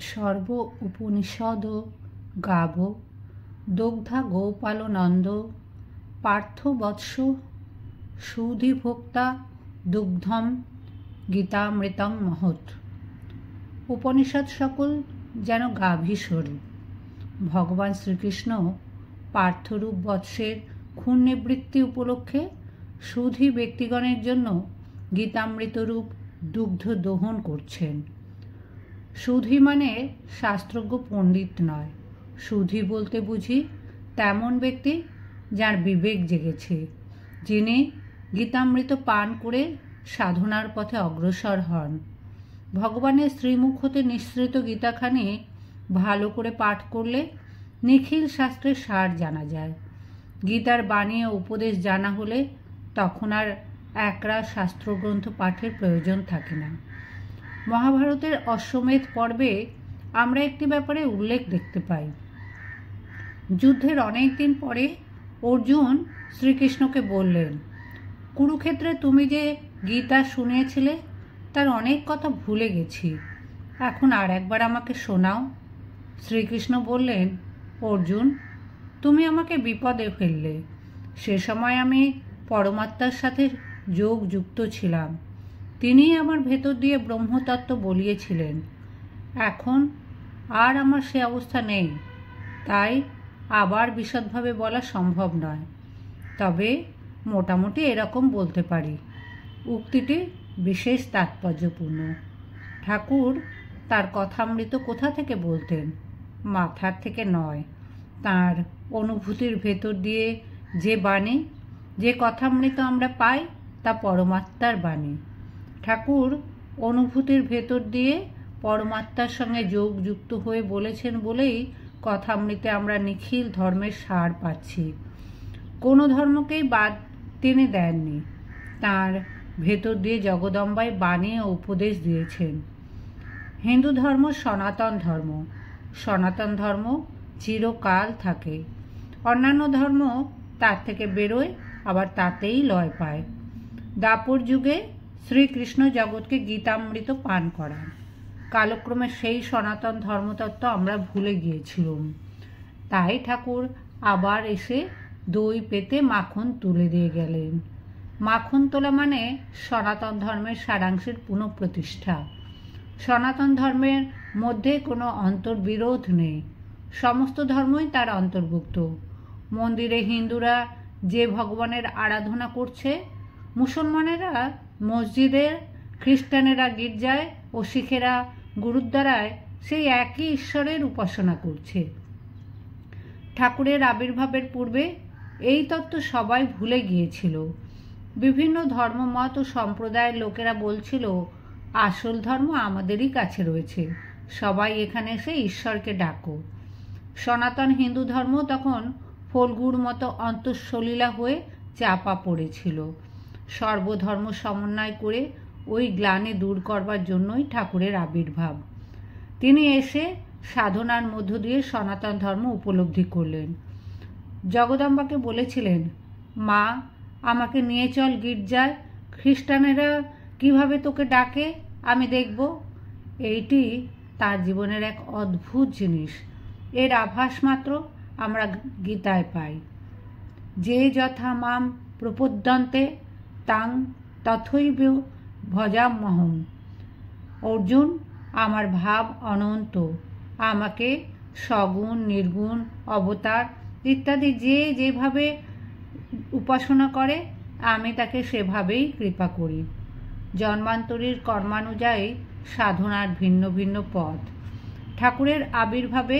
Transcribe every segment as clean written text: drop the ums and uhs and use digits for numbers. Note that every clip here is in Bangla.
সর্ব উপনিষদ গাব দগ্ধা গোপালনন্দ পার্থ বৎস সুধিভোক্তা দুগ্ধম গীতামৃতং মহৎ। উপনিষদ সকল যেন গাভী স্বরূপ। ভগবান শ্রীকৃষ্ণ পার্থরূপ বৎসের খুন নিবৃত্তি উপলক্ষে সুধী ব্যক্তিগণের জন্য গীতামৃতরূপ দুগ্ধ দহন করছেন। সুধী মানে শাস্ত্রজ্ঞ পণ্ডিত নয়। সুধী বলতে বুঝি তেমন ব্যক্তি যার বিবেক জেগেছে, যিনি গীতামৃত পান করে সাধনার পথে অগ্রসর হন। ভগবানের শ্রীমুখ হতে নিঃসৃত গীতাখানি ভালো করে পাঠ করলে নিখিল শাস্ত্রের সার জানা যায়। গীতার বাণী ও উপদেশ জানা হলে তখন আর একরাশ শাস্ত্রগ্রন্থ পাঠের প্রয়োজন থাকে না। মহাভারতের অশ্বমেধ পর্বে আমরা একটি ব্যাপারে উল্লেখ দেখতে পাই। যুদ্ধের অনেক দিন পরে অর্জুন শ্রীকৃষ্ণকে বললেন, কুরুক্ষেত্রে তুমি যে গীতা শুনিয়েছিলে তার অনেক কথা ভুলে গেছি, এখন আর একবার আমাকে শোনাও। শ্রীকৃষ্ণ বললেন, অর্জুন, তুমি আমাকে বিপদে ফেললে। সে সময় আমি পরমাত্মার সাথে যোগযুক্ত ছিলাম, তিনিই আমার ভেতর দিয়ে ব্রহ্মতত্ত্ব বলিয়েছিলেন। এখন আর আমার সে অবস্থা নেই, তাই আবার বিশদভাবে বলা সম্ভব নয়। তবে মোটামুটি এরকম বলতে পারি। উক্তিটি বিশেষ তাৎপর্যপূর্ণ। ঠাকুর তার কথামৃত কোথা থেকে বলতেন? মাথার থেকে নয়, তার অনুভূতির ভেতর দিয়ে যে বাণী, যে কথামৃত আমরা পাই তা পরমাত্মার বাণী। ঠাকুর অনুভূতির ভেতর দিয়ে পরমাত্মার সঙ্গে যোগযুক্ত হয়ে বলেছেন বলেই কথামৃতে আমরা নিখিল ধর্মের সার পাচ্ছি। কোনো ধর্মকেই বাদ তিনি দেননি। তার ভেতর দিয়ে জগদম্বায় বাণী ও উপদেশ দিয়েছেন। হিন্দু ধর্ম সনাতন ধর্ম। সনাতন ধর্ম চিরকাল থাকে। অন্যান্য ধর্ম তার থেকে বেরোয়, আবার তাতেই লয় পায়। দ্বাপর যুগে শ্রীকৃষ্ণ জগৎকে গীতামৃত পান করান। কালক্রমে সেই সনাতন ধর্মতত্ত্ব আমরা ভুলে গিয়েছিলাম। তাই ঠাকুর আবার এসে দই পেতে মাখন তুলে দিয়ে গেলেন। মাখন তোলা মানে সনাতন ধর্মের সারাংশের পুনঃপ্রতিষ্ঠা। সনাতন ধর্মের মধ্যে কোনো অন্তর্বিরোধ নেই, সমস্ত ধর্মই তার অন্তর্ভুক্ত। মন্দিরে হিন্দুরা যে ভগবানের আরাধনা করছে, মুসলমানেরা মসজিদে, খ্রিস্টানেরা গির্জায় ও শিখেরা গুরুদ্বারায় সেই একই ঈশ্বরের উপাসনা করছে। ঠাকুরের আবির্ভাবের পূর্বে এই তত্ত্ব সবাই ভুলে গিয়েছিল। বিভিন্ন ধর্মমত ও সম্প্রদায়ের লোকেরা বলছিল, আসল ধর্ম আমাদেরই কাছে রয়েছে, সবাই এখানে এসে ঈশ্বরকে ডাকো। সনাতন হিন্দু ধর্ম তখন ফল্গুর মতো অন্তঃসলীলা হয়ে চাপা পড়েছিল। সর্বধর্ম সমন্বয় করে ওই গ্লানি দূর করবার জন্যই ঠাকুরের আবির্ভাব। তিনি এসে সাধনার মধ্য দিয়ে সনাতন ধর্ম উপলব্ধি করলেন। জগদম্বাকে বলেছিলেন, মা, আমাকে নিয়ে চল গির্জায়, খ্রিস্টানেরা কিভাবে তোকে ডাকে আমি দেখব। এইটি তার জীবনের এক অদ্ভুত জিনিস। এর আভাস মাত্র আমরা গীতায় পাই। যে যথা মাম প্রপদ্যন্তে তাং তথৈব ভজাম্যহম। অর্জুন, আমার ভাব অনন্ত। আমাকে সগুণ, নির্গুণ, অবতার ইত্যাদি যে যেভাবে উপাসনা করে আমি তাকে সেভাবেই কৃপা করি। জন্মান্তরীর কর্মানুযায়ী সাধনার ভিন্ন ভিন্ন পথ। ঠাকুরের আবির্ভাবে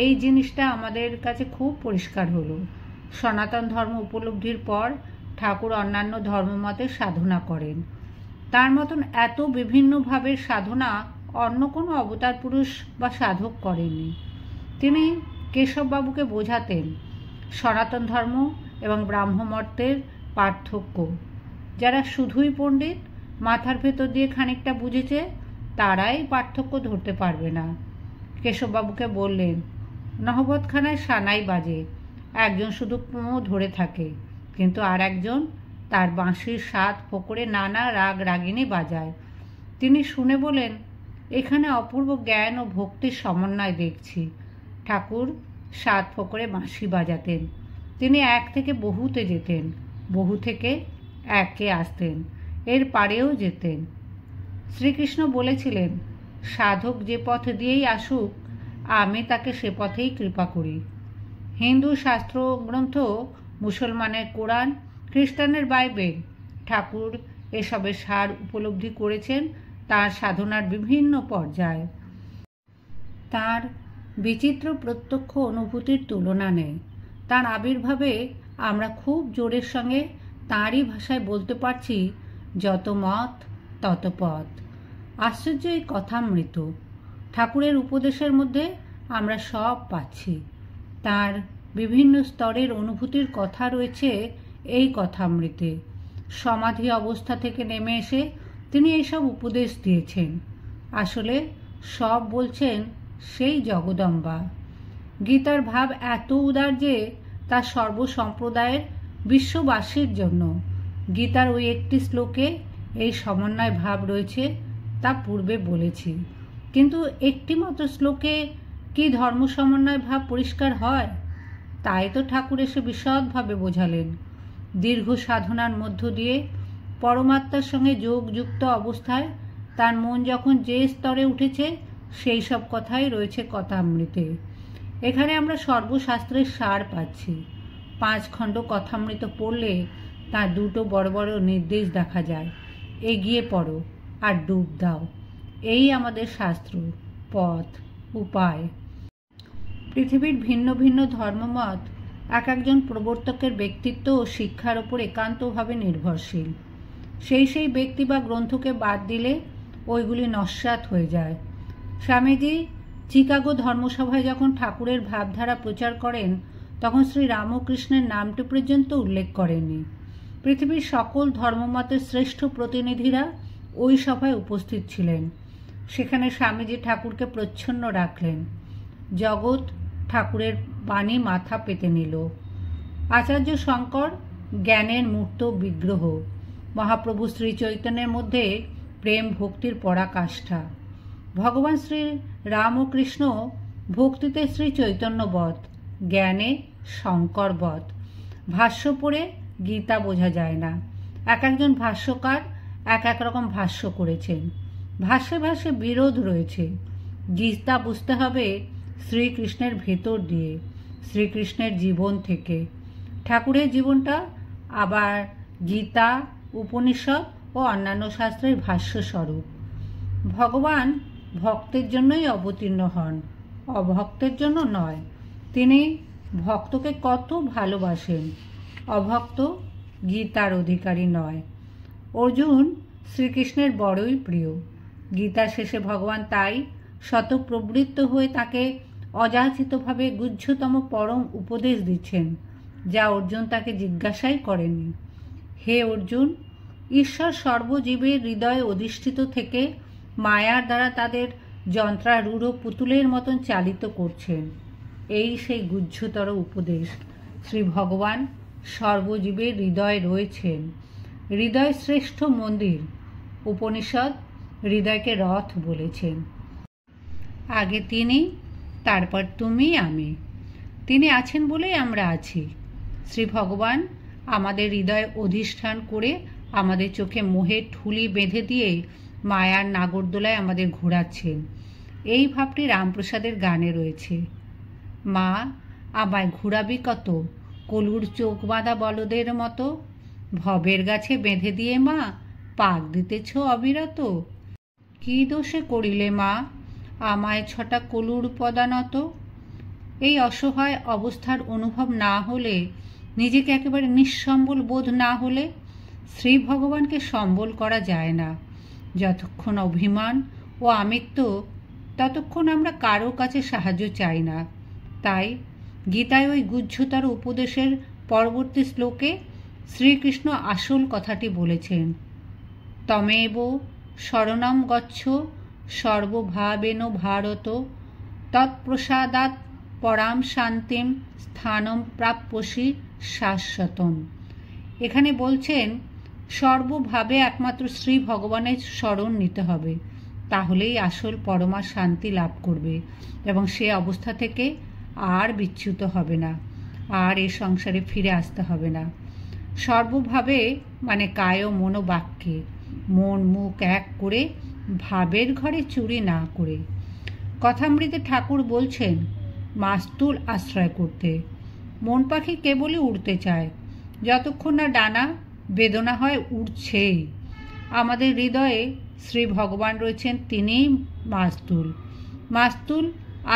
এই জিনিসটা আমাদের কাছে খুব পরিষ্কার হলো। সনাতন ধর্ম উপলব্ধির পর ঠাকুর অন্যান্য ধর্মমতে সাধনা করেন। তার মতন এত বিভিন্নভাবে সাধনা অন্য কোনো অবতার পুরুষ বা সাধক করেননি। তিনি কেশববাবুকে বোঝাতেন সনাতন ধর্ম এবং ব্রাহ্মমতের পার্থক্য। যারা শুধুই পণ্ডিত, মাথার ভেতর দিয়ে খানিকটা বুঝেছে, তারাই পার্থক্য ধরতে পারবে না। কেশববাবুকে বললেন, নহবতখানায় সানাই বাজে, একজন শুধু পোঁ ধরে থাকে, কিন্তু আর একজন তার বাঁশির স্বাদ পকড়ে নানা রাগ রাগিনী বাজায়। তিনি শুনে বলেন, এখানে অপূর্ব জ্ঞান ও ভক্তির সমন্বয় দেখছি। ঠাকুর 7 ফোঁকরে বাঁশি বাজাতেন। তিনি 1 থেকে বহুতে যেতেন, বহু থেকে 1-এ আসতেন, এর পারেও যেতেন। শ্রীকৃষ্ণ বলেছিলেন, সাধক যে পথ দিয়েই আসুক, আমি তাকে সে পথেই কৃপা করি। হিন্দু শাস্ত্র গ্রন্থ, মুসলমানের কোরআন, খ্রিস্টানের বাইবেল, ঠাকুর এসবের সার উপলব্ধি করেছেন তার সাধনার বিভিন্ন পর্যায়ে। তার বিচিত্র প্রত্যক্ষ অনুভূতির তুলনা নেই। তার আবির্ভাবে আমরা খুব জোরের সঙ্গে তাঁরই ভাষায় বলতে পারছি, যত মত তত পথ। আশ্চর্য এই কথামৃত। ঠাকুরের উপদেশের মধ্যে আমরা সব পাচ্ছি। তার বিভিন্ন স্তরের অনুভূতির কথা রয়েছে এই কথামৃতে। সমাধি অবস্থা থেকে নেমে এসে তিনি এইসব উপদেশ দিয়েছেন। আসলে সব বলছেন সেই জগদম্বা। গীতার ভাব এত উদার যে তা সর্বসম্প্রদায়ের বিশ্ববাসীর জন্য। গীতার ওই একটি শ্লোকে এই সমন্বয় ভাব রয়েছে, তা পূর্বে বলেছি। কিন্তু একটি মাত্র শ্লোকে কি ধর্ম সমন্বয় ভাব পরিষ্কার হয়? তাই তো ঠাকুর এসে বিশদভাবে বোঝালেন। দীর্ঘ সাধনার মধ্য দিয়ে পরমাত্মার সঙ্গে যোগযুক্ত অবস্থায় তার মন যখন যে স্তরে উঠেছে, সেই সব কথাই রয়েছে কথামৃতে। এখানে আমরা সর্বশাস্ত্রের সার পাচ্ছি। 5 খণ্ড কথামৃত পড়লে তার 2টো বড় বড় নির্দেশ দেখা যায়। এগিয়ে পড়ো আর ডুব দাও, এই আমাদের শাস্ত্র, পথ, উপায়। পৃথিবীর ভিন্ন ভিন্ন ধর্মমত এক একজন প্রবর্তকের ব্যক্তিত্ব ও শিক্ষার ওপর একান্তভাবে নির্ভরশীল। সেই ব্যক্তি বা গ্রন্থকে বাদ দিলে ওইগুলি নস্যাৎ হয়ে যায়। স্বামীজি চিকাগো ধর্মসভায় যখন ঠাকুরের ভাবধারা প্রচার করেন, তখন শ্রী রামকৃষ্ণের নামটি পর্যন্ত উল্লেখ করেননি। পৃথিবীর সকল ধর্মমতের শ্রেষ্ঠ প্রতিনিধিরা ওই সভায় উপস্থিত ছিলেন। সেখানে স্বামীজি ঠাকুরকে প্রচ্ছন্ন রাখলেন। জগৎ ঠাকুরের বাণী মাথা পেতে নিল। আচার্য শঙ্কর জ্ঞানের মূর্ত বিগ্রহ। মহাপ্রভু শ্রী চৈতন্যের মধ্যে প্রেম ভক্তির পরাকাষ্ঠা। ভগবান শ্রী রামকৃষ্ণ ভক্তিতে শ্রী চৈতন্যবৎ, জ্ঞানে শঙ্করবৎ। ভাষ্য পড়ে গীতা বোঝা যায় না। এক একজন ভাষ্যকার এক এক রকম ভাষ্য করেছেন। ভাষ্যে ভাষ্যে বিরোধ রয়েছে। গীতা বুঝতে হবে শ্রীকৃষ্ণের ভেতর দিয়ে, শ্রীকৃষ্ণের জীবন থেকে। ঠাকুরের জীবনটা আবার গীতা, উপনিষদ ও অন্যান্য শাস্ত্রের ভাষ্যস্বরূপ। ভগবান ভক্তের জন্যই অবতীর্ণ হন, অভক্তের জন্য নয়। তিনি ভক্তকে কত ভালোবাসেন। অভক্ত গীতার অধিকারী নয়। অর্জুন শ্রীকৃষ্ণের বড়ই প্রিয়। গীতা শেষে ভগবান তাই শতপ্রবৃত্ত হয়ে তাকে অযাচিতভাবে গুহ্যতম পরম উপদেশ দিচ্ছেন, যা অর্জুন তাকে জিজ্ঞাসাই করেনি। হে অর্জুন, ঈশ্বর সর্বজীবের হৃদয়ে অধিষ্ঠিত থেকে মায়ার দ্বারা তাদের যন্ত্রারূঢ় পুতুলের মতন চালিত করছেন। এই সেই গুহ্যতর উপদেশ। শ্রী ভগবান সর্বজীবের হৃদয়ে রয়েছেন। হৃদয় শ্রেষ্ঠ মন্দির। উপনিষদ হৃদয়কে রথ বলেছেন। আগে তিনি, তারপর তুমি, আমি। তিনি আছেন বলেই আমরা আছি। শ্রী ভগবান আমাদের হৃদয়ে অধিষ্ঠান করে আমাদের চোখে মোহের ঠুলি বেঁধে দিয়ে মায়ার নাগরদোলায় আমাদের ঘোরাচ্ছেন। এই ভাবটি রামপ্রসাদের গানে রয়েছে। মা, আমায় ঘুরাবি কত, কলুর চোখ বাঁধা বলদের মতো, ভবের গাছে বেঁধে দিয়ে মা পাক দিতেছ অবিরত। কি দোষে করিলে মা আমায় ছটা কলুর পদানত? এই অসহায় অবস্থার অনুভব না হলে, নিজেকে একেবারে নিঃসম্বল বোধ না হলে শ্রী ভগবানকে সম্বল করা যায় না। যতক্ষণ অভিমান ও আমিত্ব, ততক্ষণ আমরা কারো কাছে সাহায্য চাই না। তাই গীতায় ওই গুহ্যতর উপদেশের পরবর্তী শ্লোকে শ্রীকৃষ্ণ আসল কথাটি বলেছেন, তমেব শরণম গচ্ছ সর্বভাবেন ভারত, তৎপ্রসাদাৎ পরাম শান্তিম স্থানম প্রাপ্যসি শাশ্বতম। এখানে বলছেন সর্বভাবে একমাত্র শ্রী ভগবানের শরণ নিতে হবে, তাহলেই আসল পরমা শান্তি লাভ করবে এবং সে অবস্থা থেকে আর বিচ্যুত হবে না, আর এ সংসারে ফিরে আসতে হবে না। সর্বভাবে মানে কায় মন বাক্যে, মন মুখ এক করে ভাবের ঘরে চুরি না করে। কথামৃতে ঠাকুর বলছেন মাস্তুল আশ্রয় করতে। মন পাখি কেবলই উড়তে চায়, যতক্ষণ না ডানা বেদনা হয় উড়ছেই। আমাদের হৃদয়ে শ্রী ভগবান রয়েছেন, তিনিই মাস্তুল। মাস্তুল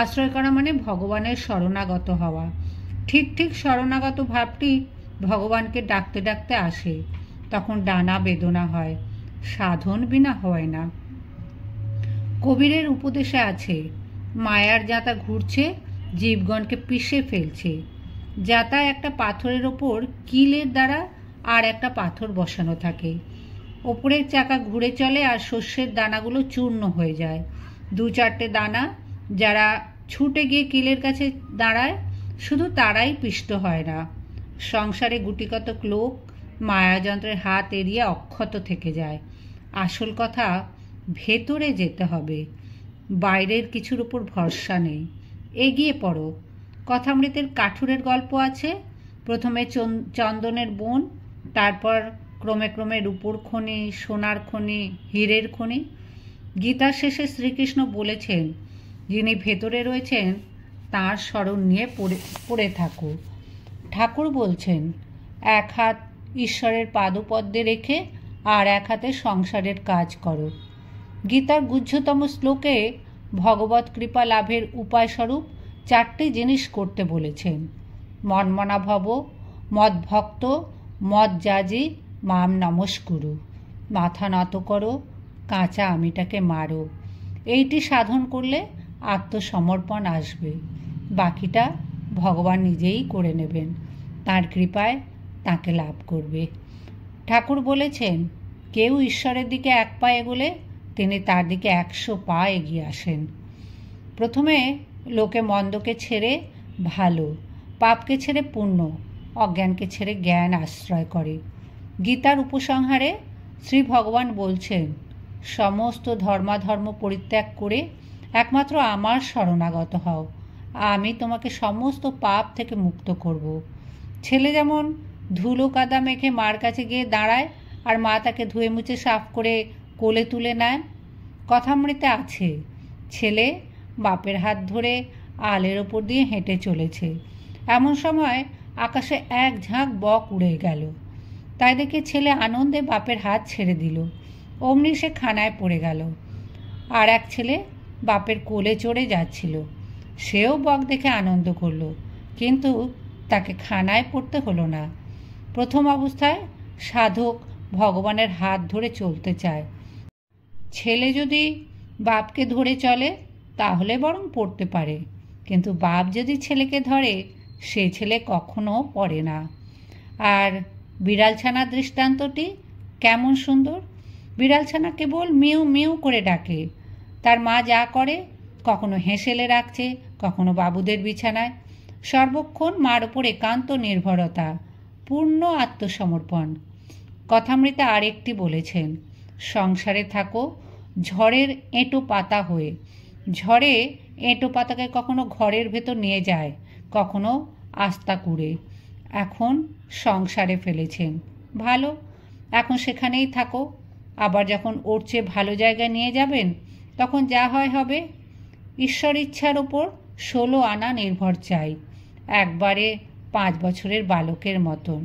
আশ্রয় করা মানে ভগবানের শরণাগত হওয়া। ঠিক ঠিক শরণাগত ভাবটি ভগবানকে ডাকতে ডাকতে আসে, তখন ডানা বেদনা হয়, সাধন বিনা হয় না। কবীরের উপদেশে আছে, মায়ার যাতা ঘুরছে, জীবগণকে পিষে ফেলছে। যাতা একটা পাথরের ওপর কিলের দ্বারা আর একটা পাথর বসানো থাকে। ওপরের চাকা ঘুরে চলে আর শস্যের দানাগুলো চূর্ণ হয়ে যায়। দু চারটে দানা যারা ছুটে গিয়ে কিলের কাছে দাঁড়ায়, শুধু তারাই পিষ্ট হয় না। সংসারে গুটিকতক লোক মায়াযন্ত্রের হাত এড়িয়ে অক্ষত থেকে যায়। আসল কথা, ভেতরে যেতে হবে, বাইরের কিছুর উপর ভরসা নেই। এগিয়ে পড়ো। কথামৃতের কাঠুরের গল্প আছে। প্রথমে চন্দনের বন, তারপর ক্রমে ক্রমে রূপোর খনি, সোনার খনি, হীরের খনি। গীতার শেষে শ্রীকৃষ্ণ বলেছেন, যিনি ভেতরে রয়েছেন তাঁর স্মরণ নিয়ে পড়ে থাকো। ঠাকুর বলছেন, এক হাত ঈশ্বরের পাদপদ্মে রেখে আর এক হাতে সংসারের কাজ করো। গীতার গুহ্যতম শ্লোকে ভগবৎ কৃপা লাভের উপায়স্বরূপ 4টে জিনিস করতে বলেছেন। মন্মনা ভব, মদ্ভক্ত, মজ্জাজি, মাম নমস্কুরু। মাথা নত করো, কাঁচা আমিটাকে মারো। এইটি সাধন করলে আত্মসমর্পণ আসবে, বাকিটা ভগবান নিজেই করে নেবেন। তাঁর কৃপায় তাকে লাভ করবে। ঠাকুর বলেছেন, কেউ ঈশ্বরের দিকে 1 পা এগোলে তিনি তার দিকে 100 পা এগিয়ে আসেন। প্রথমে লোকে মন্দকে ছেড়ে ভালো, পাপকে ছেড়ে পুণ্য, অজ্ঞানকে ছেড়ে জ্ঞান আশ্রয় করে। গীতার উপসংহারে শ্রী ভগবান বলছেন, সমস্ত ধর্মাধর্ম পরিত্যাগ করে একমাত্র আমার শরণাগত হও, আমি তোমাকে সমস্ত পাপ থেকে মুক্ত করব। ছেলে যেমন ধুলো কাদা মেখে মার কাছে গিয়ে দাঁড়ায় আর মা তাকে ধুয়ে মুছে সাফ করে কোলে তুলে নেয়, কথামৃতে আছে, ছেলে বাপের হাত ধরে আলের ওপর দিয়ে হেঁটে চলেছে। এমন সময় আকাশে এক ঝাঁক বক উড়ে গেল। তাই দেখে ছেলে আনন্দে বাপের হাত ছেড়ে দিল। অমনি সে খানায় পড়ে গেল। আর এক ছেলে বাপের কোলে চড়ে যাচ্ছিল, সেও বক দেখে আনন্দ করল, কিন্তু তাকে খানায় পড়তে হলো না। প্রথম অবস্থায় সাধক ভগবানের হাত ধরে চলতে চায়। ছেলে যদি বাপকে ধরে চলে তাহলে বরং পড়তে পারে, কিন্তু বাপ যদি ছেলেকে ধরে সে ছেলে কখনো পড়ে না। আর বিড়ালছানার দৃষ্টান্তটি কেমন সুন্দর। বিড়ালছানা কেবল মিউ মিউ করে ডাকে। তার মা যা করে, কখনো হেসেলে রাখছে, কখনো বাবুদের বিছানায়, সর্বক্ষণ মার ওপর একান্ত নির্ভরতা, পূর্ণ আত্মসমর্পণ। কথামৃতে আরেকটি বলেছেন, সংসারে থাকো ঝড়ের এঁটো পাতা হয়ে। ঝড়ে এঁটো পাতাকে কখনো ঘরের ভেতর নিয়ে যায়, কখনো আস্তা কুড়ে। এখন সংসারে ফেলেছেন, ভালো, এখন সেখানেই থাকো। আবার যখন ওর চেয়ে ভালো জায়গায় নিয়ে যাবেন, তখন যা হয় হবে। ঈশ্বর ইচ্ছার ওপর 16 আনা নির্ভর চাই, একবারে 5 বছরের বালকের মতন।